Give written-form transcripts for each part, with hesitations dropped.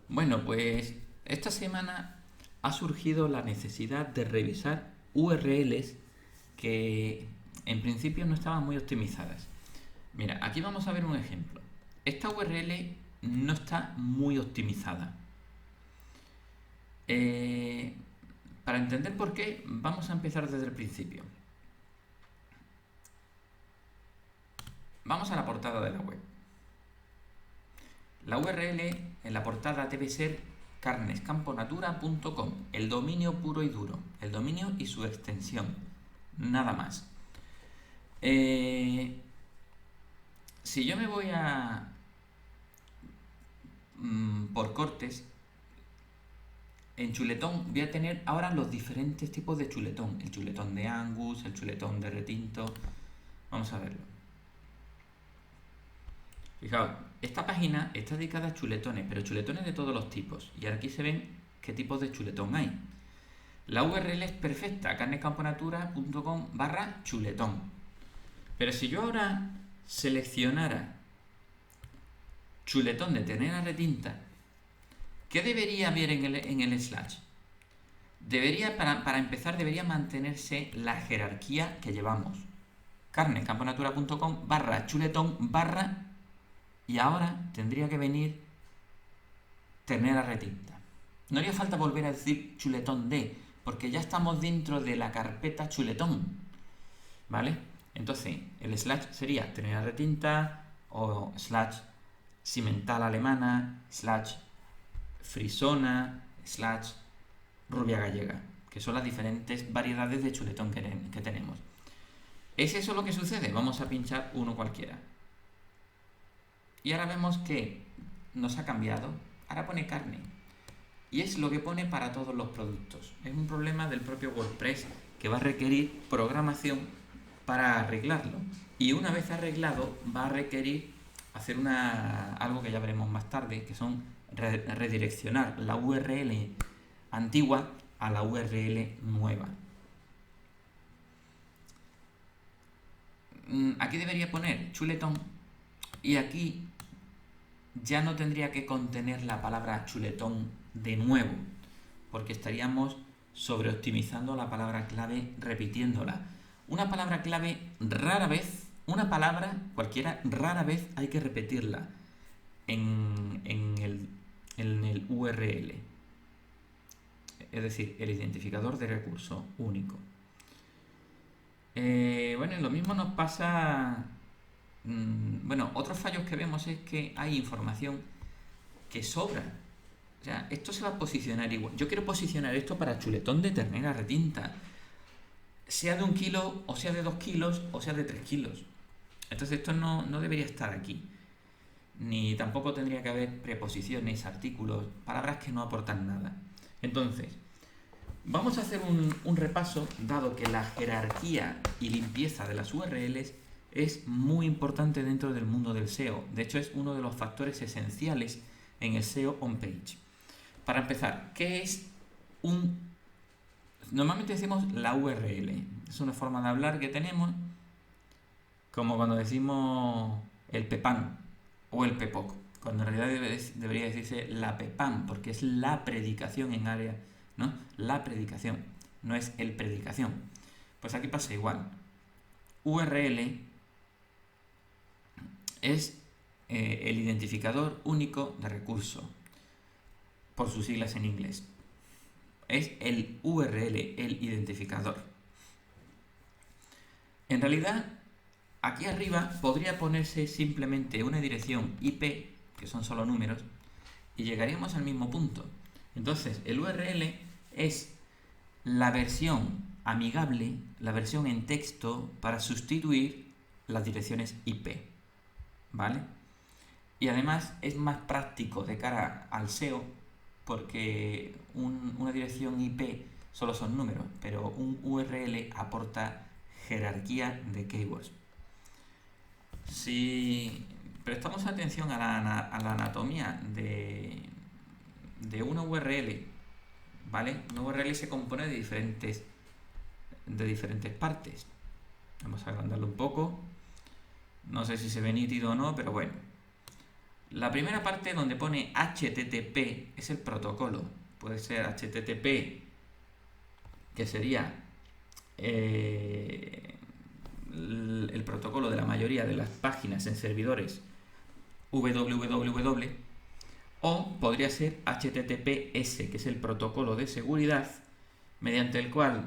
Bueno, pues esta semana ha surgido la necesidad de revisar URLs que en principio no estaban muy optimizadas. Mira, aquí vamos a ver un ejemplo. Esta URL no está muy optimizada. Eh, para entender por qué, vamos a empezar desde el principio. Vamos a la portada de la web. La URL en la portada debe ser carnescamponatura.com, el dominio puro y duro, el dominio y su extensión, nada más. Eh, si yo me voy a por cortes, en chuletón voy a tener ahora los diferentes tipos de chuletón, el chuletón de Angus, el chuletón de retinto. Vamos a verlo. Fijaos, esta página está dedicada a chuletones, pero chuletones de todos los tipos. Y aquí se ven qué tipos de chuletón hay. La URL es perfecta, carnescamponatura.com/chuletón. Pero si yo ahora seleccionara chuletón de ternera retinta, ¿qué debería haber en el slash? Para empezar, debería mantenerse la jerarquía que llevamos. carnescamponatura.com/chuletón barra, y ahora tendría que venir ternera retinta. No haría falta volver a decir chuletón de, porque ya estamos dentro de la carpeta chuletón, ¿vale? Entonces, el slash sería ternera retinta o slash cimental alemana, slash frisona, slash rubia gallega, que son las diferentes variedades de chuletón que tenemos. ¿Es eso lo que sucede? Vamos a pinchar uno cualquiera. Y ahora vemos que nos ha cambiado. Ahora pone carne. Y es lo que pone para todos los productos. Es un problema del propio WordPress que va a requerir programación para arreglarlo. Y una vez arreglado, va a requerir hacer algo que ya veremos más tarde, que son redireccionar la URL antigua a la URL nueva. Aquí debería poner chuletón y aquí ya no tendría que contener la palabra chuletón de nuevo, porque estaríamos sobreoptimizando la palabra clave repitiéndola. Una palabra clave rara vez, una palabra cualquiera, rara vez hay que repetirla en el URL. Es decir, el identificador de recurso único. Bueno, lo mismo nos pasa. Bueno, otros fallos que vemos es que hay información que sobra. O sea, esto se va a posicionar igual. Yo quiero posicionar esto para chuletón de ternera retinta, sea de 1 kilo, o sea de 2 kilos, o sea de 3 kilos. Entonces esto no debería estar aquí. Ni tampoco tendría que haber preposiciones, artículos, palabras que no aportan nada. Entonces, vamos a hacer un repaso, dado que la jerarquía y limpieza de las URLs es muy importante dentro del mundo del SEO. De hecho, es uno de los factores esenciales en el SEO on-page. Para empezar, ¿qué es un...? Normalmente decimos la URL. Es una forma de hablar que tenemos, como cuando decimos el pepán o el pepoc, cuando en realidad debería decirse la pepán, porque es la predicación en área, ¿no? La predicación, no es el predicación. Pues aquí pasa igual. URL es el identificador único de recurso, por sus siglas en inglés. Es el URL, el identificador. En realidad, aquí arriba podría ponerse simplemente una dirección IP, que son solo números, y llegaríamos al mismo punto. Entonces, el URL es la versión amigable, la versión en texto para sustituir las direcciones IP, ¿vale? Y además es más práctico de cara al SEO, porque una dirección IP solo son números, pero un URL aporta jerarquía de keywords. Si prestamos atención a la anatomía de una URL, ¿vale? Una URL se compone de diferentes partes. Vamos a agrandarlo un poco. No sé si se ve nítido o no, pero bueno. La primera parte donde pone HTTP es el protocolo. Puede ser HTTP, que sería el protocolo de la mayoría de las páginas en servidores www, o podría ser HTTPS, que es el protocolo de seguridad mediante el cual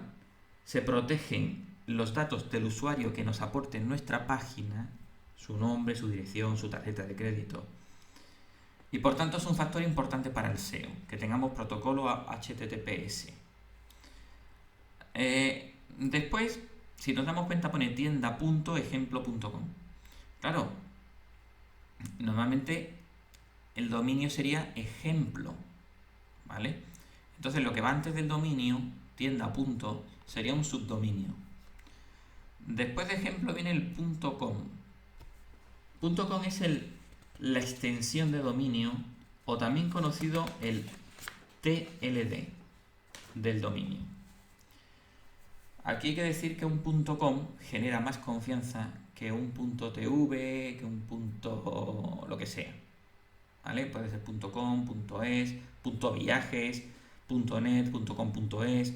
se protegen los datos del usuario que nos aporte en nuestra página, su nombre, su dirección, su tarjeta de crédito. Y por tanto es un factor importante para el SEO, que tengamos protocolo HTTPS. Después, si nos damos cuenta, pone tienda.ejemplo.com. Claro, normalmente el dominio sería ejemplo, ¿vale? Entonces lo que va antes del dominio, tienda. Sería un subdominio. Después de ejemplo viene el .com. .com es la extensión de dominio, o también conocido el TLD del dominio. Aquí hay que decir que un .com genera más confianza que un .tv, que un punto lo que sea, ¿vale? Puede ser .com, .es, .viajes, .net, .com.es.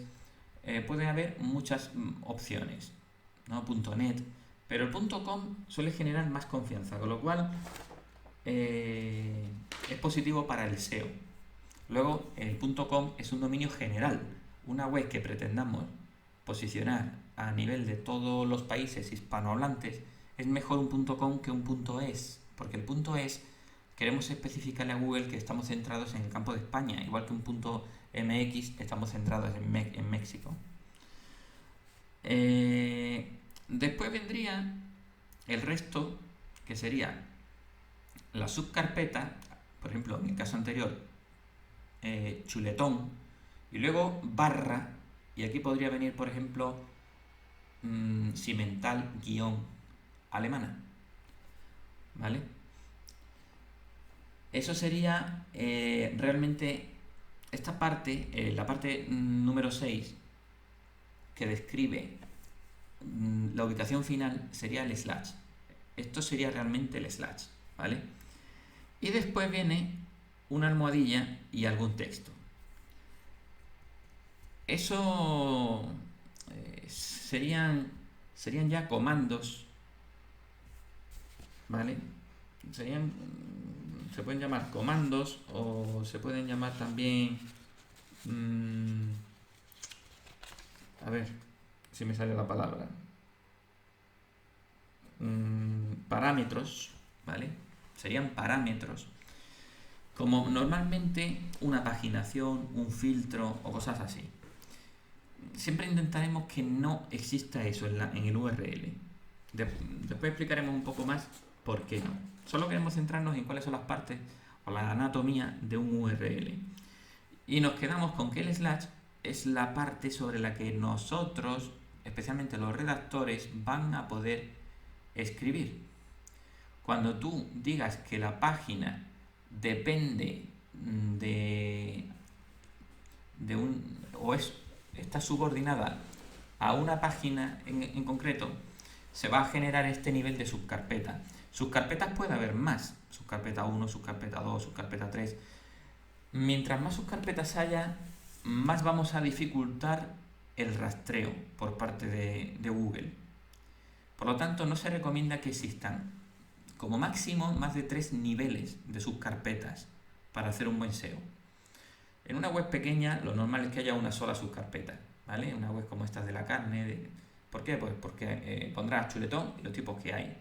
Pueden haber muchas opciones, ¿no? .net, pero el .com suele generar más confianza, con lo cual es positivo para el SEO. Luego, el .com es un dominio general. Una web que pretendamos posicionar a nivel de todos los países hispanohablantes, es mejor un .com que un .es, porque el .es queremos especificarle a Google que estamos centrados en el campo de España, igual que un .mx estamos centrados en México. Después vendría el resto, que sería la subcarpeta, por ejemplo, en el caso anterior, chuletón, y luego barra, y aquí podría venir, por ejemplo, cimental-alemana, ¿vale? Eso sería realmente esta parte, la parte número 6, que describe la ubicación final, sería el slash. Esto sería realmente el slash, ¿vale? Y después viene una almohadilla y algún texto. Eso serían ya comandos, ¿vale? Se pueden llamar comandos, o se pueden llamar también a ver si me sale la palabra, parámetros, ¿vale? Serían parámetros, como normalmente una paginación, un filtro o cosas así. Siempre intentaremos que no exista eso en el URL. Después explicaremos un poco más por qué no. Solo queremos centrarnos en cuáles son las partes o la anatomía de un URL. Y nos quedamos con que el slash es la parte sobre la que nosotros, especialmente los redactores, van a poder escribir. Cuando tú digas que la página depende está subordinada a una página en concreto, se va a generar este nivel de subcarpeta. Subcarpetas puede haber más, subcarpeta 1, subcarpeta 2, subcarpeta 3. Mientras más subcarpetas haya, más vamos a dificultar el rastreo por parte de Google. Por lo tanto, no se recomienda que existan como máximo más de 3 niveles de subcarpetas para hacer un buen SEO. En una web pequeña lo normal es que haya una sola subcarpeta, ¿vale? Una web como esta de la carne. ¿Por qué? Pues porque pondrás chuletón y los tipos que hay,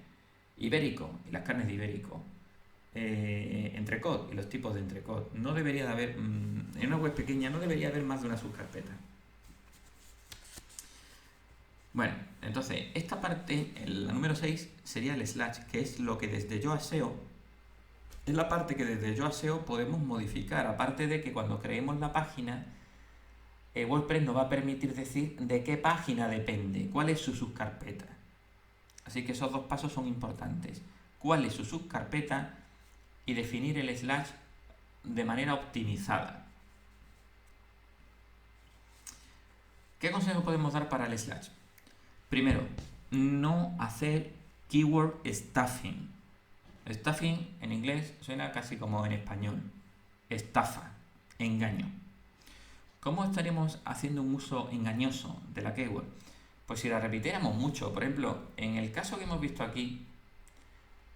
ibérico y las carnes de ibérico, entrecot y los tipos de entrecot. No debería de haber, en una web pequeña no debería haber más de una subcarpeta. Bueno, entonces esta parte, la número 6, sería el slash, que es lo que desde Yoast SEO, es la parte que desde Yoast SEO podemos modificar. Aparte de que cuando creemos la página, WordPress nos va a permitir decir de qué página depende, cuál es su subcarpeta. Así que esos dos pasos son importantes. Cuál es su subcarpeta y definir el slash de manera optimizada. ¿Qué consejo podemos dar para el slash? Primero, no hacer keyword stuffing. Es Stuffing en inglés suena casi como en español. Estafa, engaño. ¿Cómo estaríamos haciendo un uso engañoso de la keyword? Pues si la repitiéramos mucho, por ejemplo, en el caso que hemos visto aquí,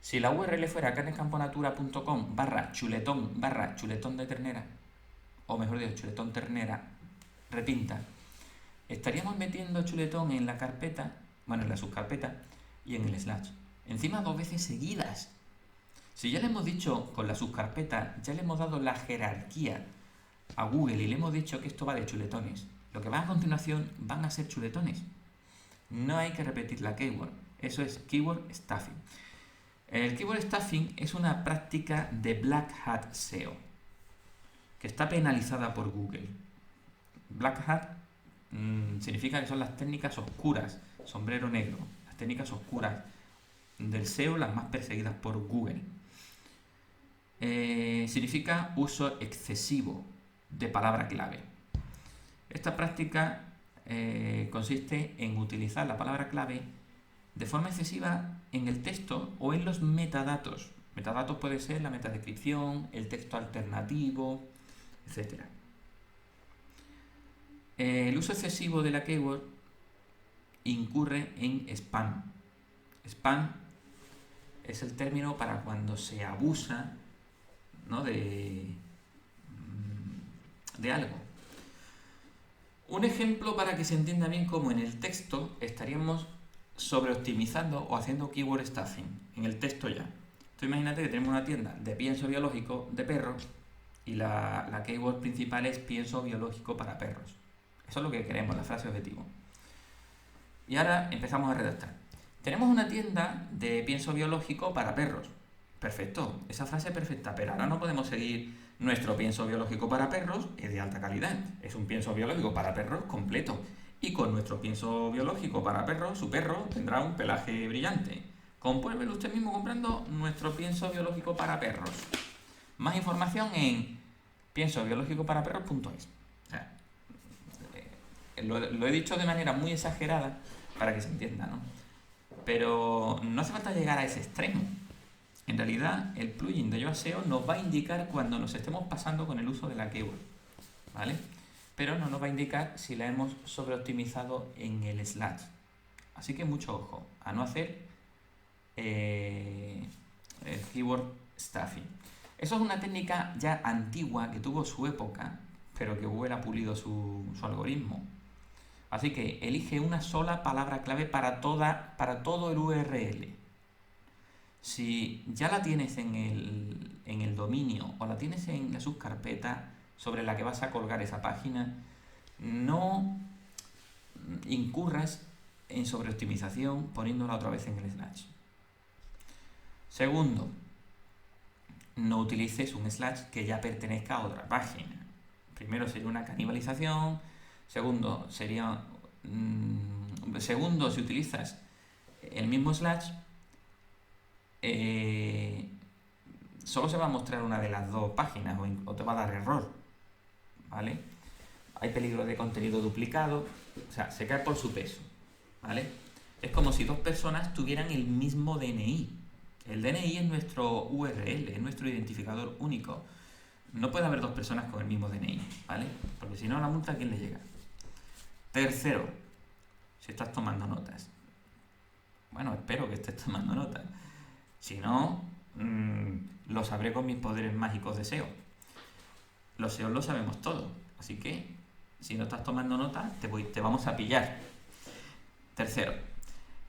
si la URL fuera carnescamponatura.com/chuletón de ternera, o mejor dicho, chuletón ternera repinta, estaríamos metiendo chuletón en la carpeta, bueno, en la subcarpeta y en el slash. Encima 2 veces seguidas. Si ya le hemos dicho con la subcarpeta, ya le hemos dado la jerarquía a Google y le hemos dicho que esto va de chuletones, lo que va a continuación van a ser chuletones. No hay que repetir la keyword. Eso es keyword stuffing. El keyword stuffing es una práctica de Black Hat SEO que está penalizada por Google. Black Hat significa que son las técnicas oscuras, sombrero negro, las técnicas oscuras del SEO, las más perseguidas por Google. Significa uso excesivo de palabra clave. Esta práctica consiste en utilizar la palabra clave de forma excesiva en el texto o en los metadatos. Metadatos puede ser la metadescripción, el texto alternativo, etc. El uso excesivo de la keyword incurre en spam. Spam es el término para cuando se abusa, ¿no?, de algo. Un ejemplo para que se entienda bien cómo en el texto estaríamos sobreoptimizando o haciendo keyword stuffing. En el texto ya. Tú imagínate que tenemos una tienda de pienso biológico de perros y la keyword principal es pienso biológico para perros. Eso es lo que queremos, la frase objetivo. Y ahora empezamos a redactar. Tenemos una tienda de pienso biológico para perros. Perfecto, esa frase es perfecta, pero ahora no podemos seguir. Nuestro pienso biológico para perros es de alta calidad. Es un pienso biológico para perros completo. Y con nuestro pienso biológico para perros, su perro tendrá un pelaje brillante. Compruébelo usted mismo comprando nuestro pienso biológico para perros. Más información en piensobiológicoparaperros.es. O sea, lo he dicho de manera muy exagerada para que se entienda, ¿no? Pero no hace falta llegar a ese extremo. En realidad, el plugin de Yoast SEO nos va a indicar cuando nos estemos pasando con el uso de la keyword, ¿vale? Pero no nos va a indicar si la hemos sobreoptimizado en el slash. Así que mucho ojo a no hacer el keyword stuffing. Eso es una técnica ya antigua que tuvo su época, pero que Google ha pulido su algoritmo. Así que elige una sola palabra clave para todo el URL. Si ya la tienes en el dominio o la tienes en la subcarpeta sobre la que vas a colgar esa página, no incurras en sobreoptimización poniéndola otra vez en el slash. Segundo, no utilices un slash que ya pertenezca a otra página. Primero sería una canibalización. Segundo, si utilizas el mismo slash, solo se va a mostrar una de las dos páginas o te va a dar error, ¿vale? Hay peligro de contenido duplicado, o sea, se cae por su peso, ¿vale? Es como si 2 personas tuvieran el mismo DNI. El DNI es nuestro URL, es nuestro identificador único. No puede haber 2 personas con el mismo DNI, ¿vale? Porque si no, la multa, ¿a quién le llega? Tercero, si estás tomando notas. Bueno, espero que estés tomando notas. Si no, lo sabré con mis poderes mágicos de SEO. Los SEO lo sabemos todo. Así que, si no estás tomando nota, te vamos a pillar. Tercero,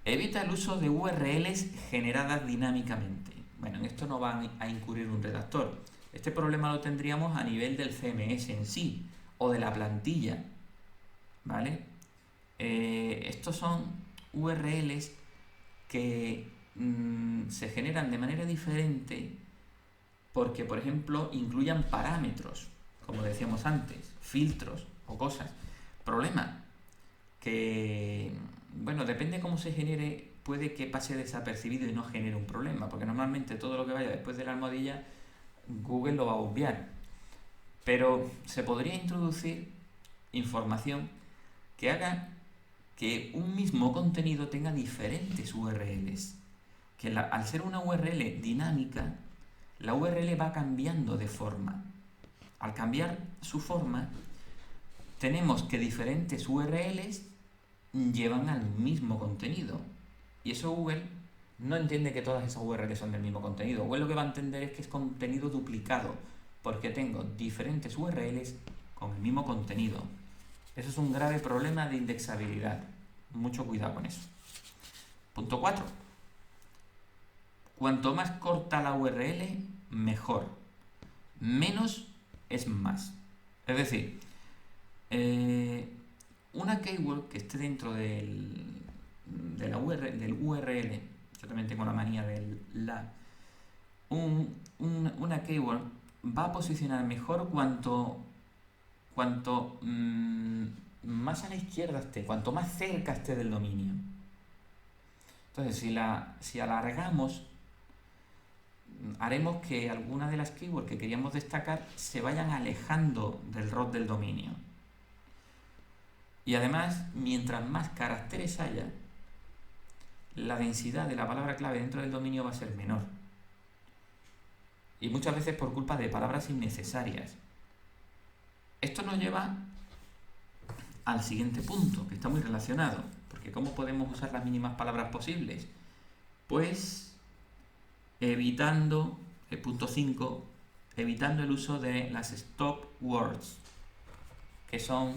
evita el uso de URLs generadas dinámicamente. Bueno, en esto no va a incurrir un redactor. Este problema lo tendríamos a nivel del CMS en sí, o de la plantilla, ¿vale? Estos son URLs que se generan de manera diferente porque, por ejemplo, incluyan parámetros, como decíamos antes, filtros o cosas. Problema que, bueno, depende cómo se genere, puede que pase desapercibido y no genere un problema, porque normalmente todo lo que vaya después de la almohadilla Google lo va a obviar, pero se podría introducir información que haga que un mismo contenido tenga diferentes URLs. que al ser una URL dinámica, la URL va cambiando de forma. Al cambiar su forma, tenemos que diferentes URLs llevan al mismo contenido. Y eso Google no entiende que todas esas URLs son del mismo contenido. Google lo que va a entender es que es contenido duplicado, porque tengo diferentes URLs con el mismo contenido. Eso es un grave problema de indexabilidad. Mucho cuidado con eso. Punto 4. Cuanto más corta la URL, mejor. Menos es más. Es decir, una keyword que esté dentro del URL, yo también tengo la manía del una keyword va a posicionar mejor cuanto más a la izquierda esté, cuanto más cerca esté del dominio. Entonces, si alargamos, haremos que algunas de las keywords que queríamos destacar se vayan alejando del root del dominio. Y además, mientras más caracteres haya, la densidad de la palabra clave dentro del dominio va a ser menor. Y muchas veces por culpa de palabras innecesarias. Esto nos lleva al siguiente punto, que está muy relacionado. Porque ¿cómo podemos usar las mínimas palabras posibles? Pues evitando, el punto 5, evitando el uso de las stop words, que son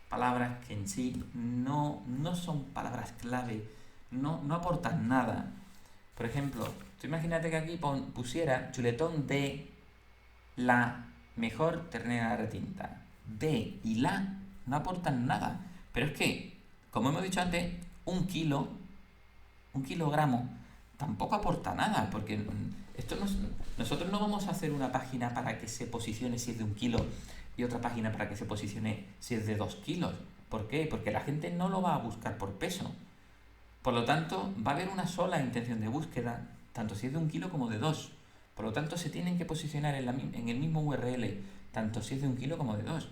palabras que en sí no son palabras clave, no aportan nada. Por ejemplo, tú imagínate que aquí pusiera chuletón de la mejor ternera retinta. De y la no aportan nada. Pero es que, como hemos dicho antes, un kilogramo, tampoco aporta nada, porque nosotros no vamos a hacer una página para que se posicione si es de 1 kilo y otra página para que se posicione si es de 2 kilos. ¿Por qué? Porque la gente no lo va a buscar por peso. Por lo tanto, va a haber una sola intención de búsqueda, tanto si es de 1 kilo como de 2. Por lo tanto, se tienen que posicionar en el mismo URL, tanto si es de 1 kilo como de 2.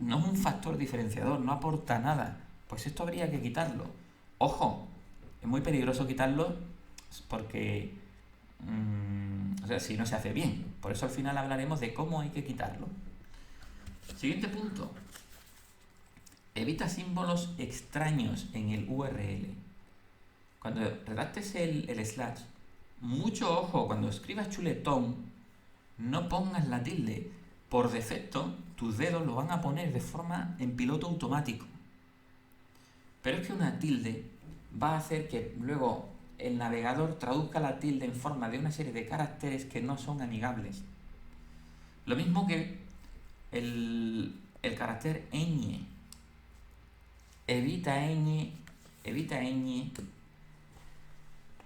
No es un factor diferenciador, no aporta nada. Pues esto habría que quitarlo. Ojo, es muy peligroso quitarlo porque si no se hace bien. Por eso al final hablaremos de cómo hay que quitarlo. Siguiente punto. Evita símbolos extraños en el URL. Cuando redactes el slash, mucho ojo, cuando escribas chuletón, no pongas la tilde. Por defecto, tus dedos lo van a poner de forma en piloto automático. Pero es que una tilde va a hacer que luego el navegador traduzca la tilde en forma de una serie de caracteres que no son amigables. Lo mismo que el carácter ñ. Evita ñ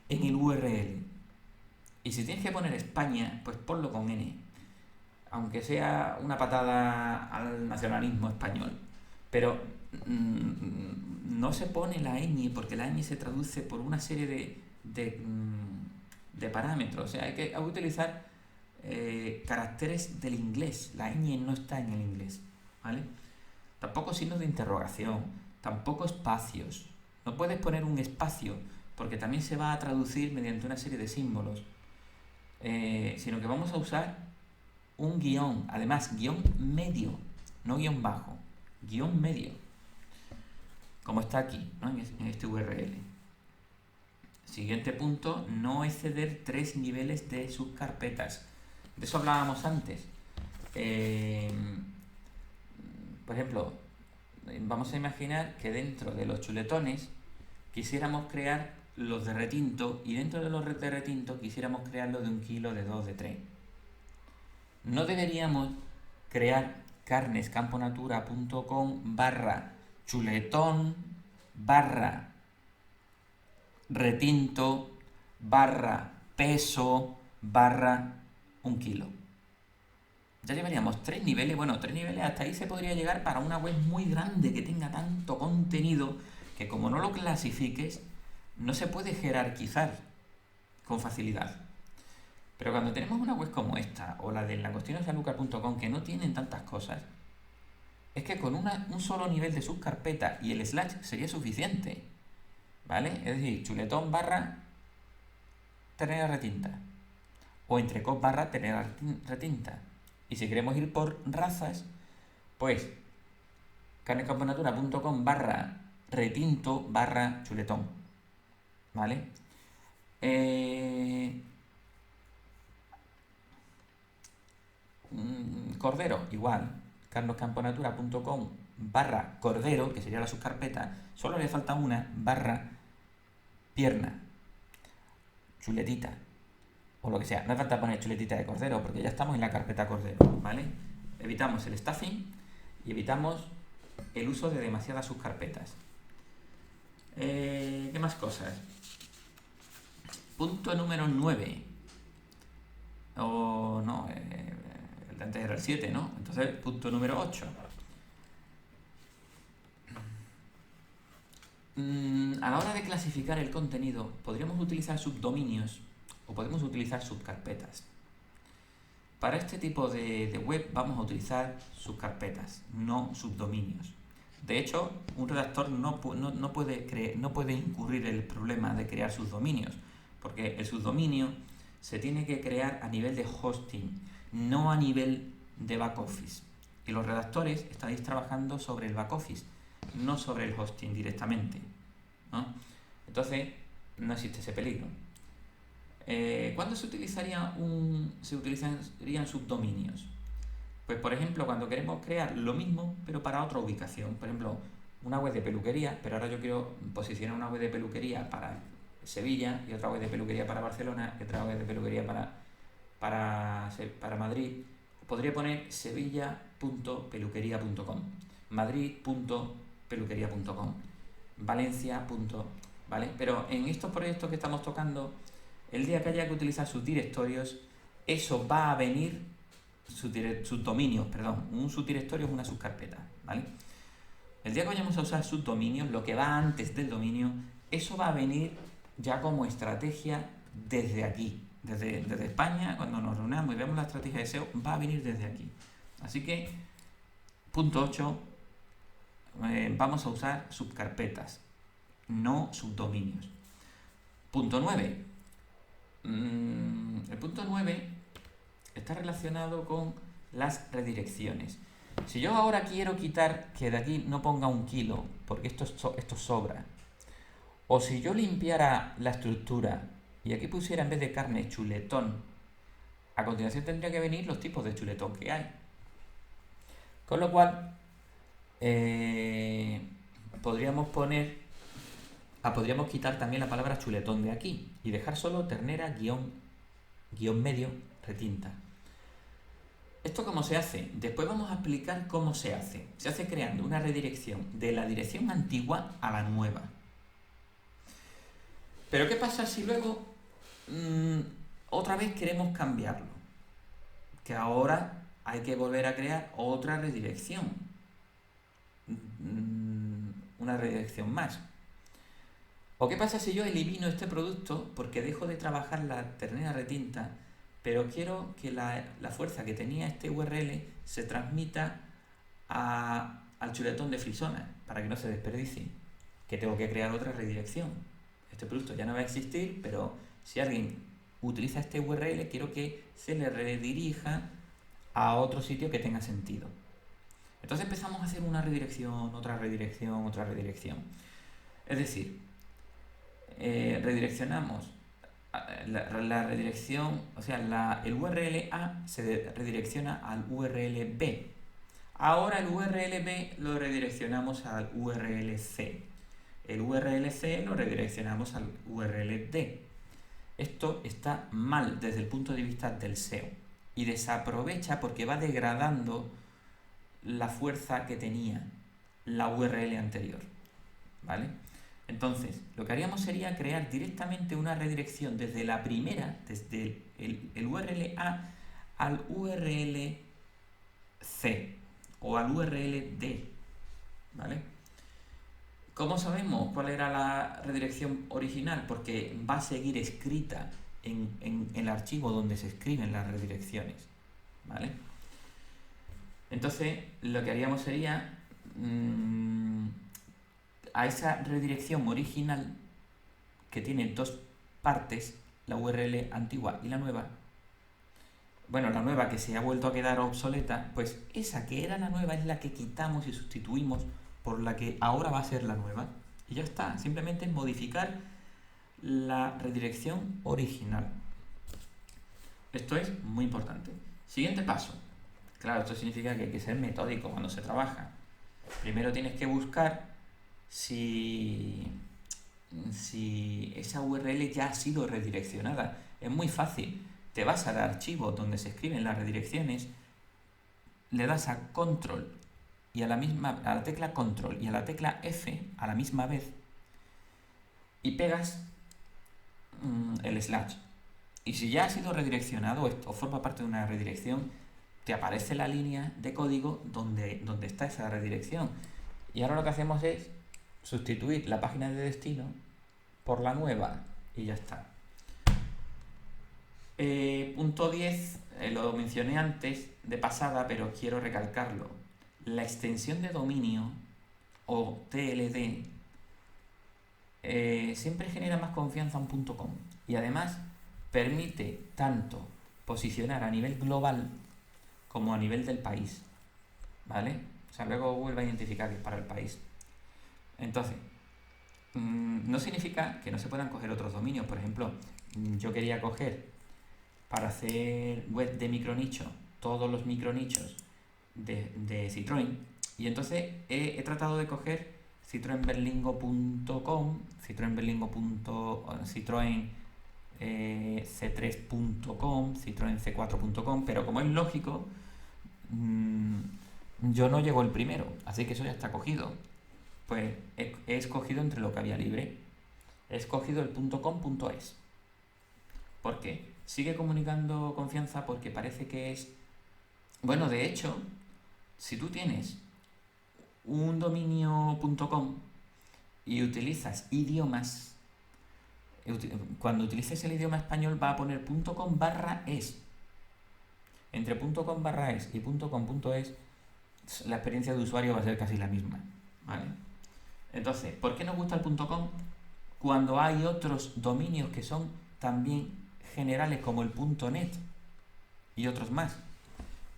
en el URL. Y si tienes que poner España, pues ponlo con N. Aunque sea una patada al nacionalismo español. Pero no se pone la ñ porque la ñ se traduce por una serie de parámetros. O sea, hay que utilizar caracteres del inglés. La ñ no está en el inglés, ¿vale? Tampoco signos de interrogación, tampoco espacios. No puedes poner un espacio porque también se va a traducir mediante una serie de símbolos. Sino que vamos a usar un guión, además guión medio, no guión bajo, guión medio, como está aquí, ¿no? en este URL. Siguiente punto, no exceder 3 niveles de subcarpetas. De eso hablábamos antes. Por ejemplo, vamos a imaginar que dentro de los chuletones quisiéramos crear los de retinto y dentro de los de retinto quisiéramos crear los de 1 kilo, de 2, de 3. No deberíamos crear carnescamponatura.com/chuletón /retinto /peso /1 kilo. Ya llevaríamos 3 niveles. Bueno, 3 niveles hasta ahí se podría llegar para una web muy grande que tenga tanto contenido que como no lo clasifiques no se puede jerarquizar con facilidad. Pero cuando tenemos una web como esta o la de lacuestionesanlucar.com que no tienen tantas cosas, es que con un solo nivel de subcarpeta y el slash sería suficiente, ¿vale? Es decir, chuletón ternera retinta o entrecot barra ternera retinta. Y si queremos ir por razas, pues carnescamponatura.com barra retinto barra chuletón, ¿vale? Cordero, igual, carloscamponatura.com barra cordero, que sería la subcarpeta, solo le falta una barra pierna, chuletita, o lo que sea. No hace falta poner chuletita de cordero, porque ya estamos en la carpeta cordero, ¿vale? Evitamos el stuffing y evitamos el uso de demasiadas subcarpetas. ¿Qué más cosas? Punto número 9. O no, el de antes era el 7, ¿no? Entonces, punto número 8. A la hora de clasificar el contenido, podríamos utilizar subdominios o podemos utilizar subcarpetas. Para este tipo de web vamos a utilizar subcarpetas, no subdominios. De hecho, un redactor no puede incurrir el problema de crear subdominios, porque el subdominio se tiene que crear a nivel de hosting, no a nivel de back office. Y los redactores estáis trabajando sobre el back office, no sobre el hosting directamente, ¿no? Entonces, no existe ese peligro. ¿Cuándo se utilizarían subdominios? Pues, por ejemplo, cuando queremos crear lo mismo, pero para otra ubicación. Por ejemplo, una web de peluquería, pero ahora yo quiero posicionar una web de peluquería para Sevilla y otra web de peluquería para Barcelona y otra web de peluquería para Madrid. Podría poner sevilla.peluquería.com, madrid.peluquería.com, Valencia. ¿Vale? Pero en estos proyectos que estamos tocando, el día que haya que utilizar sus directorios, eso va a venir, subdominios, perdón. Un subdirectorio es una subcarpeta, ¿vale? El día que vayamos a usar subdominios, lo que va antes del dominio, eso va a venir ya como estrategia desde aquí, desde España. Cuando nos reunamos y vemos la estrategia de SEO, va a venir desde aquí. Así que, punto 8, vamos a usar subcarpetas, no subdominios. Punto 9. El punto 9 está relacionado con las redirecciones. Si yo ahora quiero quitar que de aquí no ponga 1 kilo, porque esto sobra, o si yo limpiara la estructura y aquí pusiera en vez de carne chuletón, a continuación tendría que venir los tipos de chuletón que hay. Con lo cual, podríamos quitar también la palabra chuletón de aquí y dejar solo ternera guión medio retinta. ¿Esto cómo se hace? Después vamos a explicar cómo se hace. Se hace creando una redirección de la dirección antigua a la nueva. Pero ¿qué pasa si luego otra vez queremos cambiarlo? Que ahora hay que volver a crear otra redirección. Una redirección más. ¿O qué pasa si yo elimino este producto porque dejo de trabajar la ternera retinta, pero quiero que la fuerza que tenía este URL se transmita al chuletón de frisona para que no se desperdicie? Que tengo que crear otra redirección. Este producto ya no va a existir, pero si alguien utiliza este URL, quiero que se le redirija a otro sitio que tenga sentido. Entonces empezamos a hacer una redirección, otra redirección, otra redirección. Es decir, redireccionamos la redirección, o sea, el URL A se redirecciona al URL B. Ahora el URL B lo redireccionamos al URL C. El URL C lo redireccionamos al URL D. Esto está mal desde el punto de vista del SEO y desaprovecha porque va degradando la fuerza que tenía la URL anterior, ¿vale? Entonces, lo que haríamos sería crear directamente una redirección desde la primera, desde el URL A al URL C o al URL D, ¿vale? ¿Cómo sabemos cuál era la redirección original? Porque va a seguir escrita en el archivo donde se escriben las redirecciones, ¿vale? Entonces, lo que haríamos sería a esa redirección original que tiene dos partes, la URL antigua y la nueva, bueno, la nueva que se ha vuelto a quedar obsoleta, pues esa que era la nueva es la que quitamos y sustituimos por la que ahora va a ser la nueva. Y ya está, simplemente es modificar la redirección original. Esto es muy importante. Siguiente paso. Claro, esto significa que hay que ser metódico cuando se trabaja. Primero tienes que buscar si esa URL ya ha sido redireccionada. Es muy fácil. Te vas al archivo donde se escriben las redirecciones, le das a control y a la tecla control y a la tecla F a la misma vez y pegas el slash. Y si ya ha sido redireccionado o forma parte de una redirección, te aparece la línea de código donde está esa redirección. Y ahora lo que hacemos es sustituir la página de destino por la nueva y ya está. Punto 10, lo mencioné antes de pasada, pero quiero recalcarlo. La extensión de dominio o TLD siempre genera más confianza un .com y además permite tanto posicionar a nivel global como a nivel del país, ¿vale? O sea, luego Google va a identificar que es para el país. Entonces, no significa que no se puedan coger otros dominios. Por ejemplo, yo quería coger para hacer web de micronicho todos los micronichos de Citroën, y entonces he tratado de coger citroenberlingo.com, citroen c3.com, citroen c4.com, pero como es lógico, yo no llego el primero, así que eso ya está cogido. Pues he escogido entre lo que había libre. He escogido el .com.es. ¿Por qué? Sigue comunicando confianza porque parece que es... Bueno, de hecho, si tú tienes un dominio.com y utilizas idiomas, cuando utilices el idioma español va a poner .com/es. Entre .com/es y .com.es la experiencia de usuario va a ser casi la misma, ¿vale? Entonces, ¿por qué nos gusta el .com cuando hay otros dominios que son también generales como el .net y otros más?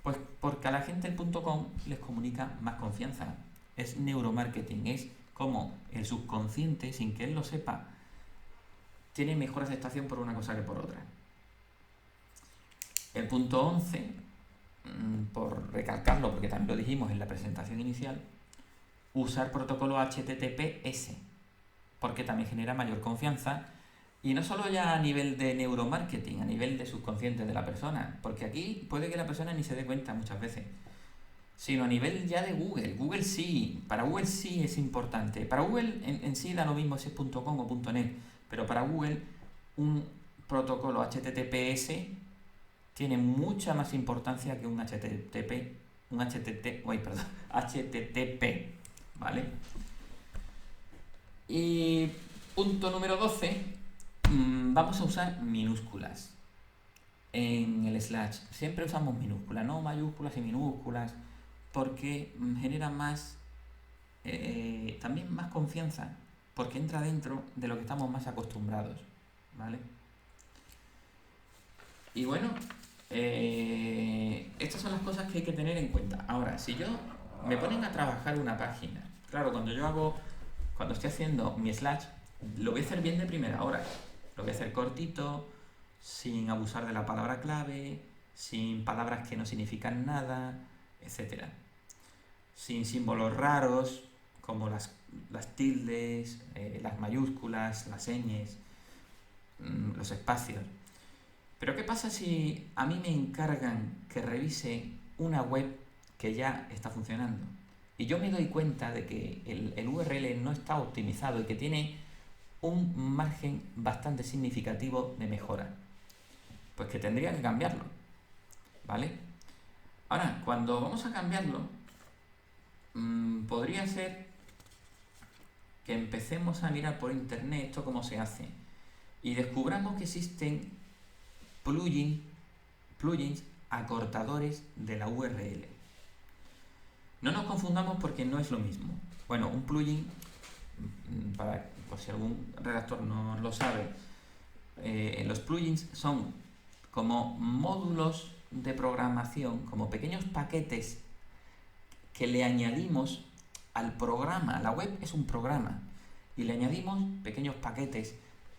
Pues porque a la gente el .com les comunica más confianza. Es neuromarketing, es como el subconsciente, sin que él lo sepa, tiene mejor aceptación por una cosa que por otra. El punto 11, por recalcarlo, porque también lo dijimos en la presentación inicial, usar protocolo HTTPS, porque también genera mayor confianza, y no solo ya a nivel de neuromarketing, a nivel de subconsciente de la persona, porque aquí puede que la persona ni se dé cuenta muchas veces, sino a nivel ya de Google. Google sí, para Google sí es importante. Para Google en sí da lo mismo si es .com o .net, pero para Google un protocolo HTTPS tiene mucha más importancia que un HTTP, HTTP, ¿vale? Y punto número 12, vamos a usar minúsculas en el slash. Siempre usamos minúsculas, no mayúsculas y minúsculas, porque genera más, también más confianza, porque entra dentro de lo que estamos más acostumbrados, ¿vale? Y bueno, estas son las cosas que hay que tener en cuenta. Ahora, si yo me ponen a trabajar una página, claro, cuando estoy haciendo mi slash, lo voy a hacer bien de primera hora. Lo voy a hacer cortito, sin abusar de la palabra clave, sin palabras que no significan nada, etcétera. Sin símbolos raros, como las tildes, las mayúsculas, las señas, los espacios. Pero ¿qué pasa si a mí me encargan que revise una web que ya está funcionando? Y yo me doy cuenta de que el URL no está optimizado y que tiene un margen bastante significativo de mejora. Pues que tendría que cambiarlo, ¿vale? Ahora, cuando vamos a cambiarlo, podría ser que empecemos a mirar por internet esto cómo se hace y descubramos que existen plugins acortadores de la URL. No nos confundamos porque no es lo mismo. Bueno, un plugin, por si algún redactor no lo sabe, los plugins son como módulos de programación, como pequeños paquetes que le añadimos al programa. La web es un programa y le añadimos pequeños paquetes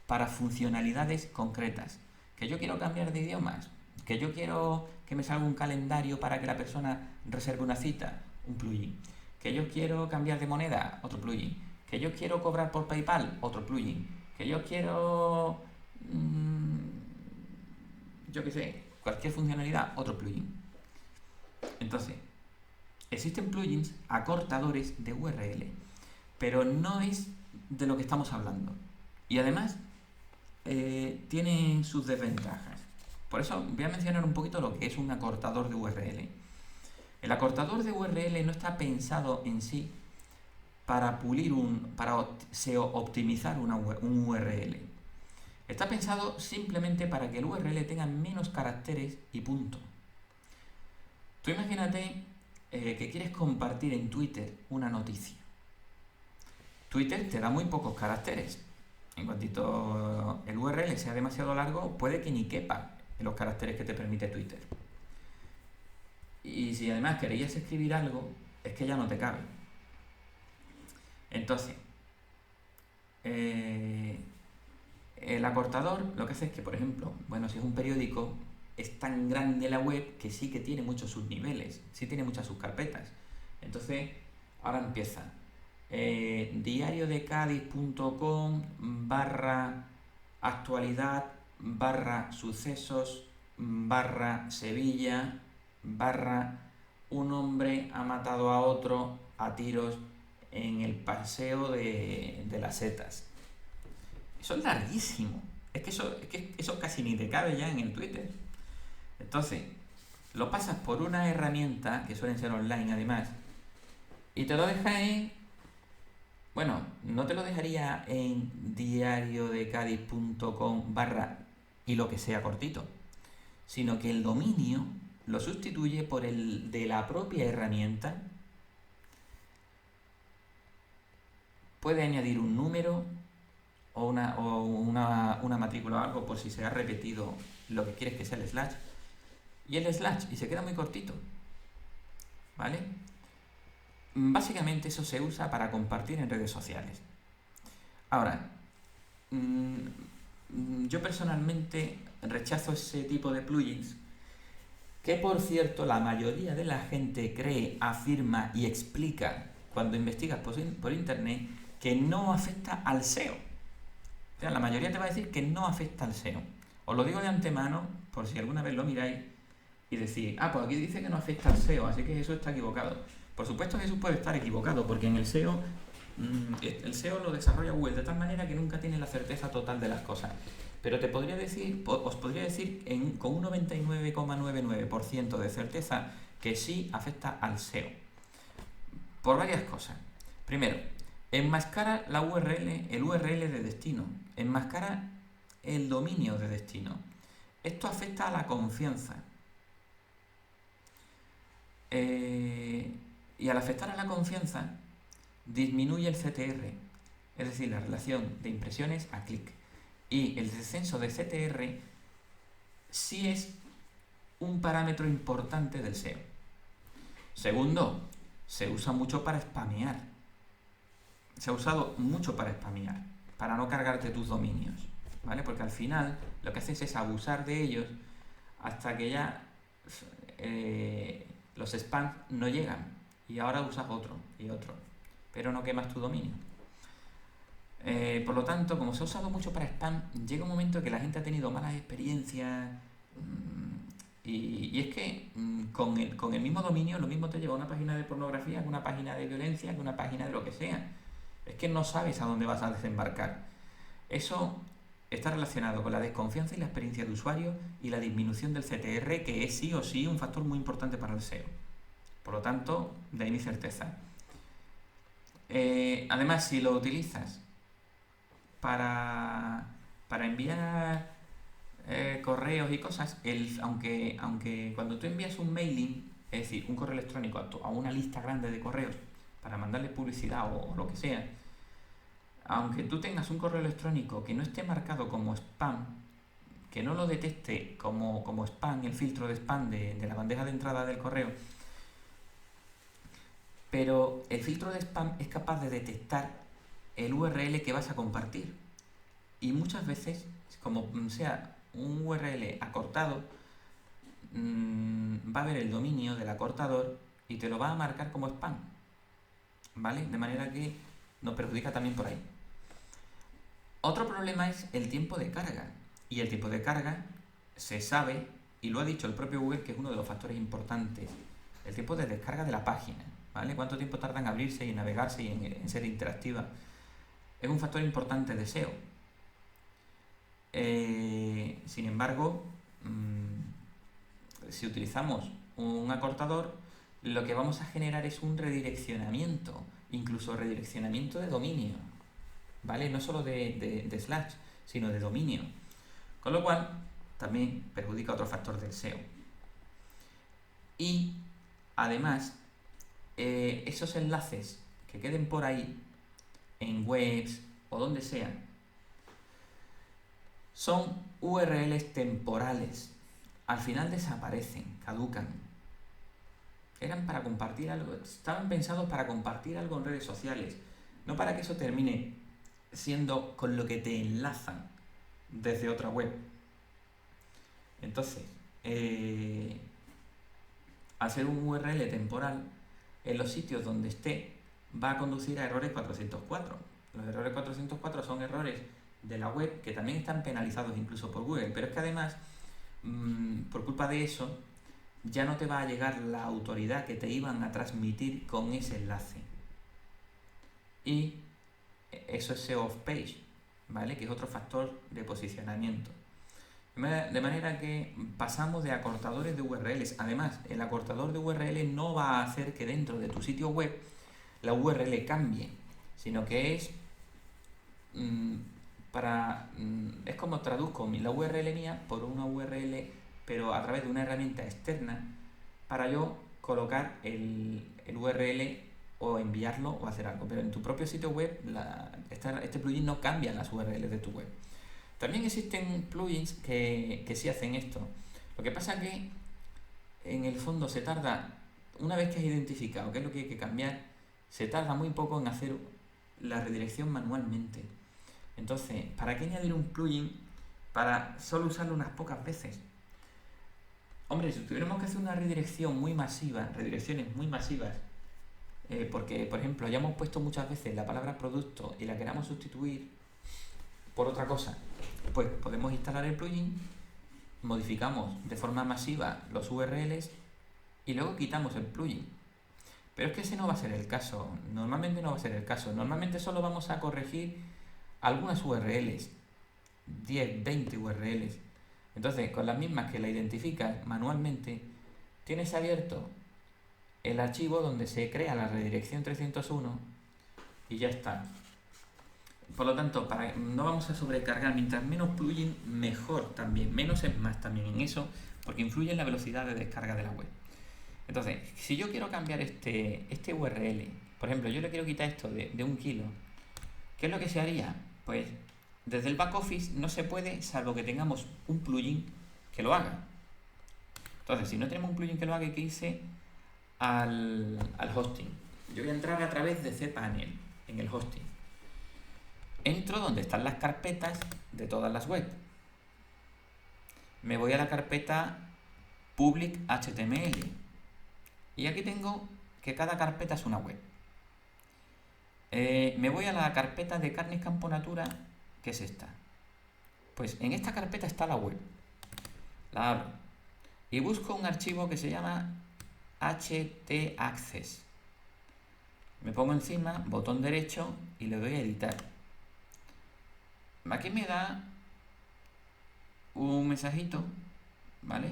para funcionalidades concretas. Que yo quiero cambiar de idiomas, que yo quiero que me salga un calendario para que la persona reserve una cita, un plugin. Que yo quiero cambiar de moneda, otro plugin. Que yo quiero cobrar por PayPal, otro plugin. Que yo quiero, yo qué sé, cualquier funcionalidad, otro plugin. Entonces, existen plugins acortadores de URL, pero no es de lo que estamos hablando. Y además, tienen sus desventajas. Por eso voy a mencionar un poquito lo que es un acortador de URL. El acortador de URL no está pensado en sí para optimizar un URL. Está pensado simplemente para que el URL tenga menos caracteres y punto. Tú imagínate que quieres compartir en Twitter una noticia. Twitter te da muy pocos caracteres. En cuantito el URL sea demasiado largo, puede que ni quepa en los caracteres que te permite Twitter. Y si además querías escribir algo, es que ya no te cabe. Entonces, el acortador lo que hace es que, por ejemplo, si es un periódico, es tan grande la web que sí que tiene muchos subniveles, sí tiene muchas subcarpetas. Entonces, ahora empieza diariodecadiz.com/actualidad/sucesos/Sevilla/ un hombre ha matado a otro a tiros en el paseo de las Setas. Eso es larguísimo. Es que eso casi ni te cabe ya en el Twitter. Entonces, lo pasas por una herramienta, que suelen ser online además, y te lo deja no te lo dejaría en diariodecadiz.com/ y lo que sea cortito, sino que el dominio lo sustituye por el de la propia herramienta. Puede añadir un número o una matrícula o algo por si se ha repetido lo que quieres que sea el slash. Y el slash, y se queda muy cortito. ¿Vale? Básicamente eso se usa para compartir en redes sociales. Ahora, yo personalmente rechazo ese tipo de plugins que, por cierto, la mayoría de la gente cree, afirma y explica cuando investigas por internet que no afecta al SEO. O sea, la mayoría te va a decir que no afecta al SEO. Os lo digo de antemano, por si alguna vez lo miráis y decís, pues aquí dice que no afecta al SEO, así que Jesús está equivocado. Por supuesto que Jesús puede estar equivocado, porque en el SEO lo desarrolla Google de tal manera que nunca tiene la certeza total de las cosas. Pero os podría decir con un 99,99% de certeza que sí afecta al SEO. Por varias cosas. Primero, enmascara el URL de destino, enmascara el dominio de destino. Esto afecta a la confianza. Y al afectar a la confianza, disminuye el CTR, es decir, la relación de impresiones a clic. Y el descenso de CTR sí es un parámetro importante del SEO. Segundo, se usa mucho para spamear. Se ha usado mucho para spamear, para no cargarte tus dominios, ¿vale? Porque al final lo que haces es abusar de ellos hasta que ya los spams no llegan y ahora usas otro y otro, pero no quemas tu dominio. Por lo tanto, como se ha usado mucho para spam, llega un momento que la gente ha tenido malas experiencias y es que con el mismo dominio lo mismo te lleva a una página de pornografía que una página de violencia, que una página de lo que sea. Es que no sabes a dónde vas a desembarcar. Eso está relacionado con la desconfianza y la experiencia de usuario y la disminución del CTR, que es sí o sí un factor muy importante para el SEO. Por lo tanto, de ahí mi certeza. Además, si lo utilizas para enviar correos y cosas, aunque cuando tú envías un mailing, es decir, un correo electrónico a una lista grande de correos para mandarle publicidad o lo que sea, aunque tú tengas un correo electrónico que no esté marcado como spam, que no lo detecte como spam, el filtro de spam de la bandeja de entrada del correo, pero el filtro de spam es capaz de detectar el URL que vas a compartir. Y muchas veces, como sea un URL acortado, va a ver el dominio del acortador y te lo va a marcar como spam, ¿vale? De manera que nos perjudica también por ahí. Otro problema es el tiempo de carga. Y el tiempo de carga se sabe, y lo ha dicho el propio Google, que es uno de los factores importantes. El tiempo de descarga de la página, ¿vale? Cuánto tiempo tarda en abrirse y en navegarse y en ser interactiva. Es un factor importante de SEO. Sin embargo, si utilizamos un acortador, lo que vamos a generar es un redireccionamiento, incluso redireccionamiento de dominio, ¿vale? No solo de slash, sino de dominio. Con lo cual, también perjudica otro factor del SEO. Y, además, esos enlaces que queden por ahí, en webs o donde sea, son URLs temporales. Al final desaparecen, caducan. Eran para compartir algo, estaban pensados para compartir algo en redes sociales, no para que eso termine siendo con lo que te enlazan desde otra web. Entonces, al ser un URL temporal, en los sitios donde esté, va a conducir a errores 404. Los errores 404 son errores de la web que también están penalizados incluso por Google, pero es que además, por culpa de eso, ya no te va a llegar la autoridad que te iban a transmitir con ese enlace. Y eso es SEO off page, ¿vale? Que es otro factor de posicionamiento. De manera que pasamos de acortadores de URLs. Además, el acortador de URL no va a hacer que dentro de tu sitio web la URL cambie, sino que es es como traduzco la URL mía por una URL, pero a través de una herramienta externa, para yo colocar el URL o enviarlo o hacer algo. Pero en tu propio sitio web, este plugin no cambia las URLs de tu web. También existen plugins que sí hacen esto. Lo que pasa es que en el fondo se tarda, una vez que has identificado qué es lo que hay que cambiar, se tarda muy poco en hacer la redirección manualmente. Entonces, ¿para qué añadir un plugin para solo usarlo unas pocas veces? Hombre, si tuviéramos que hacer una redirección muy masiva, redirecciones muy masivas, porque, por ejemplo, hayamos puesto muchas veces la palabra producto y la queramos sustituir por otra cosa, pues podemos instalar el plugin, modificamos de forma masiva los URLs y luego quitamos el plugin. Pero es que ese no va a ser el caso, normalmente no va a ser el caso, normalmente solo vamos a corregir algunas URLs, 10, 20 URLs. Entonces, con las mismas que la identificas manualmente, tienes abierto el archivo donde se crea la redirección 301 y ya está. Por lo tanto, no vamos a sobrecargar, mientras menos plugin, mejor también. Menos es más también en eso, porque influye en la velocidad de descarga de la web. Entonces, si yo quiero cambiar este URL, por ejemplo, yo le quiero quitar esto de 1 kilo, ¿qué es lo que se haría? Pues desde el back office no se puede, salvo que tengamos un plugin que lo haga. Entonces, si no tenemos un plugin que lo haga, hay que irse al hosting. Yo voy a entrar a través de cPanel en el hosting. Entro donde están las carpetas de todas las webs. Me voy a la carpeta public HTML. Y aquí tengo que cada carpeta es una web. Me voy a la carpeta de carnes campo natura, que es esta. Pues en esta carpeta está la web. La abro. Y busco un archivo que se llama htaccess. Me pongo encima, botón derecho y le doy a editar. Aquí me da un mensajito, ¿vale?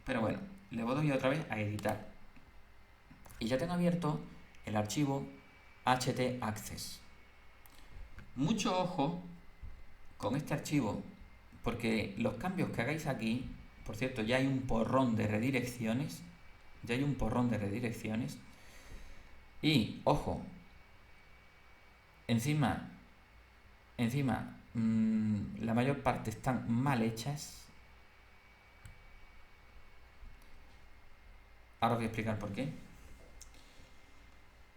Pero bueno, le doy otra vez a editar. Y ya tengo abierto el archivo htaccess. Mucho ojo con este archivo, porque los cambios que hagáis aquí, por cierto, ya hay un porrón de redirecciones. Y, ojo, encima la mayor parte están mal hechas. Ahora os voy a explicar por qué.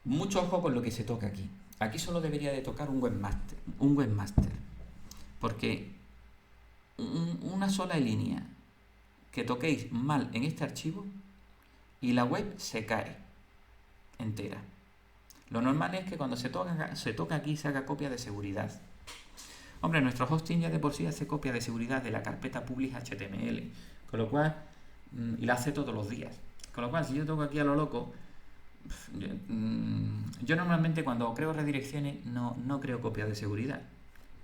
Mucho ojo con lo que se toca aquí. Aquí solo debería de tocar un webmaster. Porque una sola línea que toquéis mal en este archivo y la web se cae entera. Lo normal es que cuando se toca aquí se haga copia de seguridad. Hombre, nuestro hosting ya de por sí hace copia de seguridad de la carpeta public HTML, con lo cual, y la hace todos los días. Con lo cual, si yo toco aquí a lo loco, yo normalmente cuando creo redirecciones no creo copia de seguridad.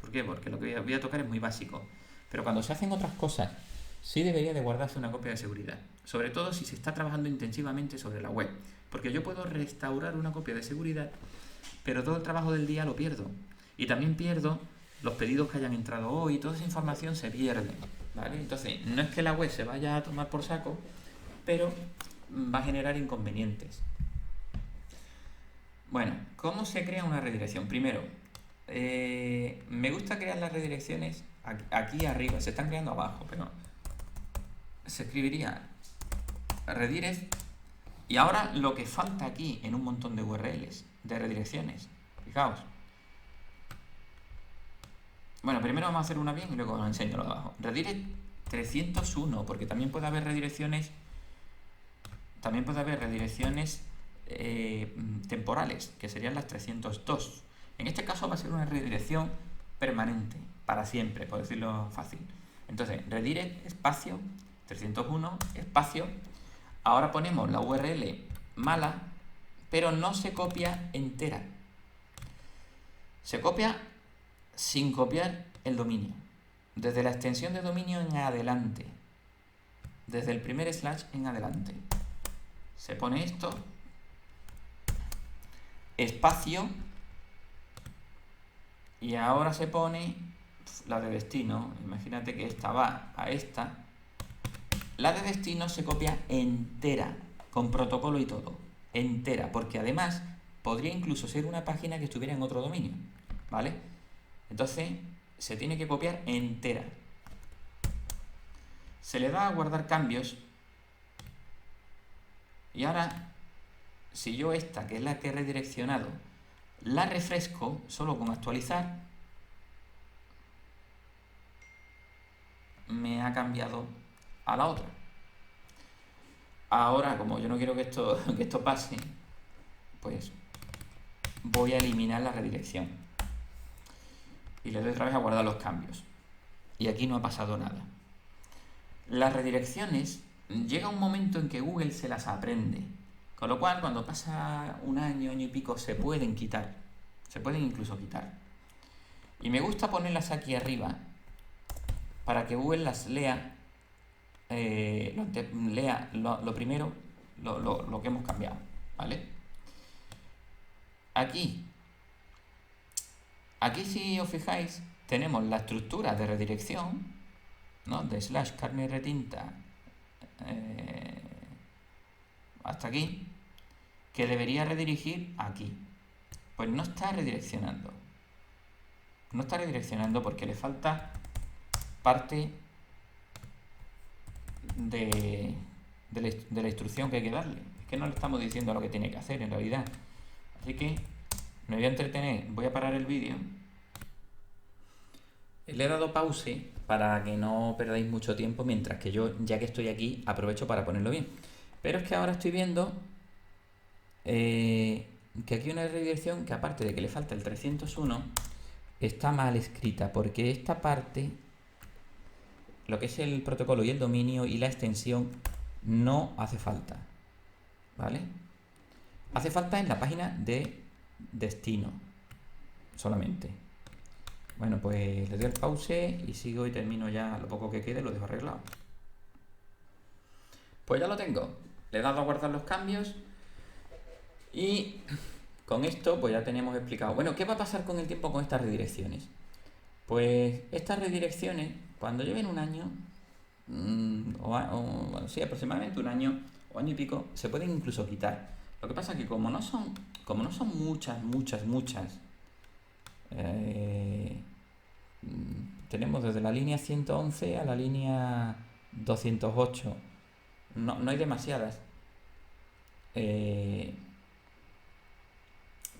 ¿Por qué? Porque lo que voy a tocar es muy básico. Pero cuando se hacen otras cosas, sí debería de guardarse una copia de seguridad. Sobre todo si se está trabajando intensivamente sobre la web. Porque yo puedo restaurar una copia de seguridad, pero todo el trabajo del día lo pierdo. Y también pierdo los pedidos que hayan entrado hoy, toda esa información se pierde, ¿vale? Entonces, no es que la web se vaya a tomar por saco, pero va a generar inconvenientes. Bueno, ¿cómo se crea una redirección? Primero, me gusta crear las redirecciones aquí arriba, se están creando abajo, pero se escribiría redirect y ahora lo que falta aquí en un montón de URLs, de redirecciones, fijaos. Bueno, primero vamos a hacer una bien y luego os enseño lo de abajo. Redirect 301, porque también puede haber redirecciones temporales, que serían las 302. En este caso va a ser una redirección permanente, para siempre, por decirlo fácil. Entonces, redirect, espacio, 301, espacio. Ahora ponemos la URL mala, pero no se copia entera. Se copia sin copiar el dominio. Desde la extensión de dominio en adelante. Desde el primer slash en adelante. Se pone esto. Espacio. Y ahora se pone la de destino. Imagínate que esta va a esta. La de destino se copia entera. Con protocolo y todo. Entera. Porque además podría incluso ser una página que estuviera en otro dominio. ¿Vale? Entonces se tiene que copiar entera. Se le da a guardar cambios. Y ahora, si yo esta, que es la que he redireccionado, la refresco solo con actualizar, me ha cambiado a la otra. Ahora, como yo no quiero que esto pase, pues voy a eliminar la redirección. Y le doy otra vez a guardar los cambios. Y aquí no ha pasado nada. Las redirecciones, llega un momento en que Google se las aprende. Con lo cual, cuando pasa un año y pico, se pueden quitar. Se pueden incluso quitar. Y me gusta ponerlas aquí arriba para que Google las lea. Lea lo primero, lo que hemos cambiado. ¿Vale? Aquí, si os fijáis, tenemos la estructura de redirección, ¿no? De slash carne retinta hasta aquí, que debería redirigir aquí. Pues no está redireccionando. No está redireccionando porque le falta parte de la instrucción que hay que darle. Es que no le estamos diciendo lo que tiene que hacer en realidad. Así que me voy a entretener, voy a parar el vídeo. Le he dado pause para que no perdáis mucho tiempo, mientras que yo, ya que estoy aquí, aprovecho para ponerlo bien. Pero es que ahora estoy viendo que aquí hay una redirección que, aparte de que le falta el 301, está mal escrita, porque esta parte, lo que es el protocolo y el dominio y la extensión, no hace falta. ¿Vale? Hace falta en la página de destino solamente. Bueno, pues le doy el pause y sigo y termino ya lo poco que quede, lo dejo arreglado. Pues ya lo tengo. Le he dado a guardar los cambios y con esto pues ya tenemos explicado. Bueno, ¿qué va a pasar con el tiempo con estas redirecciones? Pues estas redirecciones, cuando lleven un año, bueno, sí, aproximadamente un año o año y pico, se pueden incluso quitar. Lo que pasa es que como no son muchas, tenemos desde la línea 111 a la línea 208. No hay demasiadas. Eh,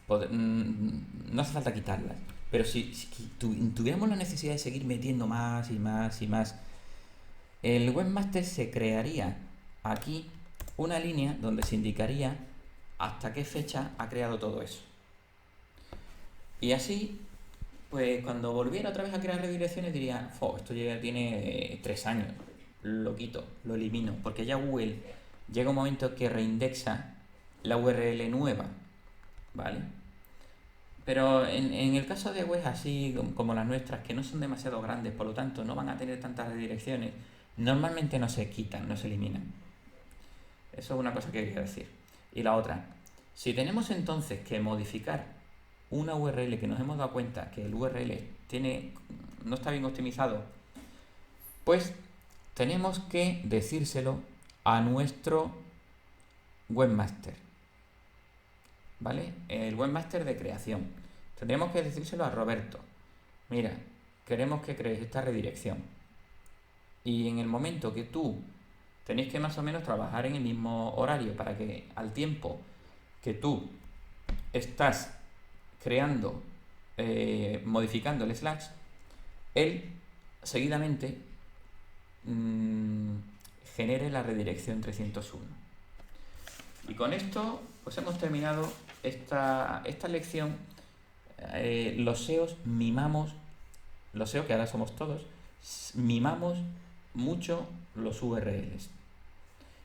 no hace falta quitarlas. Pero si tuviéramos la necesidad de seguir metiendo más y más y más, el webmaster se crearía aquí una línea donde se indicaría hasta qué fecha ha creado todo eso. Y así, pues cuando volviera otra vez a crear redirecciones diría, esto ya tiene 3 años, lo quito, lo elimino, porque ya Google llega un momento que reindexa la URL nueva, ¿vale? Pero en el caso de webs así como las nuestras, que no son demasiado grandes, por lo tanto no van a tener tantas redirecciones, normalmente no se quitan, no se eliminan. Eso es una cosa que quería decir. Y la otra, si tenemos entonces que modificar una URL que nos hemos dado cuenta que el URL no está bien optimizado, pues tenemos que decírselo a nuestro webmaster, ¿vale? El webmaster de creación. Tendríamos que decírselo a Roberto. Mira, queremos que crees esta redirección. Y en el momento que tú tenéis que más o menos trabajar en el mismo horario para que al tiempo que tú estás creando, modificando el slash, él seguidamente genere la redirección 301. Y con esto pues hemos terminado esta lección. Los SEOs mimamos, los SEO que ahora somos todos, mimamos mucho los URLs.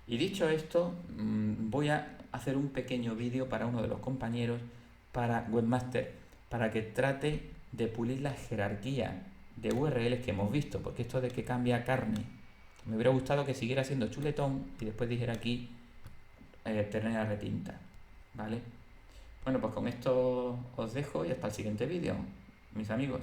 Y dicho esto, voy a hacer un pequeño vídeo para uno de los compañeros, para Webmaster, para que trate de pulir la jerarquía de URLs que hemos visto, porque esto de que cambia carne, me hubiera gustado que siguiera siendo chuletón y después dijera aquí ternera retinta, ¿vale? Bueno, pues con esto os dejo y hasta el siguiente vídeo, mis amigos.